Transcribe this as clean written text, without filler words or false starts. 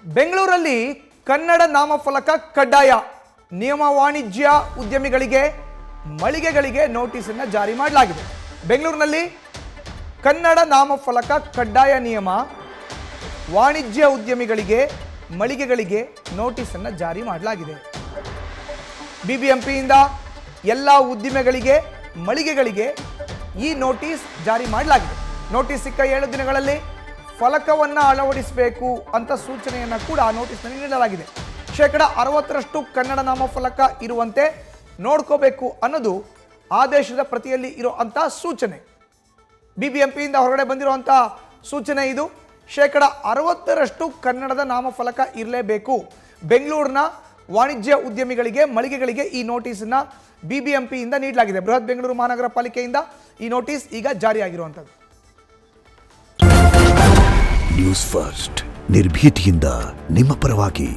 ಬೆಂಗಳೂರಲ್ಲಿ ಕನ್ನಡ ನಾಮಫಲಕ ಕಡ್ಡಾಯ. ನಿಯಮ ವಾಣಿಜ್ಯ ಉದ್ಯಮಿಗಳಿಗೆ ಮಳಿಗೆಗಳಿಗೆ ನೋಟಿಸ್ ಅನ್ನು ಜಾರಿ ಮಾಡಲಾಗಿದೆ. ಬೆಂಗಳೂರಿನಲ್ಲಿ ಕನ್ನಡ ನಾಮಫಲಕ ಕಡ್ಡಾಯ ನಿಯಮ ವಾಣಿಜ್ಯ ಉದ್ಯಮಿಗಳಿಗೆ ಮಳಿಗೆಗಳಿಗೆ ನೋಟಿಸ್ ಅನ್ನು ಜಾರಿ ಮಾಡಲಾಗಿದೆ. ಬಿಬಿಎಂಪಿಯಿಂದ ಎಲ್ಲ ಉದ್ದಿಮೆಗಳಿಗೆ ಮಳಿಗೆಗಳಿಗೆ ಈ ನೋಟಿಸ್ ಜಾರಿ ಮಾಡಲಾಗಿದೆ. ನೋಟಿಸ್ ಸಿಕ್ಕ 7 ದಿನಗಳಲ್ಲಿ ಫಲಕವನ್ನು ಅಳವಡಿಸಬೇಕು ಅಂತ ಸೂಚನೆಯನ್ನು ಕೂಡ ಆ ನೋಟಿಸ್ನಲ್ಲಿ ನೀಡಲಾಗಿದೆ. 60% ಕನ್ನಡ ನಾಮಫಲಕ ಇರುವಂತೆ ನೋಡ್ಕೋಬೇಕು ಅನ್ನೋದು ಆದೇಶದ ಪ್ರತಿಯಲ್ಲಿ ಇರುವಂಥ ಸೂಚನೆ. ಬಿಬಿಎಂಪಿಯಿಂದ ಹೊರಗಡೆ ಬಂದಿರುವಂಥ ಸೂಚನೆ ಇದು. 60% ಕನ್ನಡದ ನಾಮಫಲಕ ಇರಲೇಬೇಕು. ಬೆಂಗಳೂರಿನ ವಾಣಿಜ್ಯ ಉದ್ಯಮಿಗಳಿಗೆ ಮಳಿಗೆಗಳಿಗೆ ಈ ನೋಟಿಸನ್ನು ಬಿಬಿಎಂಪಿಯಿಂದ ನೀಡಲಾಗಿದೆ. ಬೃಹತ್ ಬೆಂಗಳೂರು ಮಹಾನಗರ ಪಾಲಿಕೆಯಿಂದ ಈ ನೋಟಿಸ್ ಈಗ ಜಾರಿಯಾಗಿರುವಂಥದ್ದು. ನ್ಯೂಸ್ ಫಸ್ಟ್ ನಿರ್ಭೀತಿಯಿಂದ ನಿಮ್ಮ ಪರವಾಗಿ.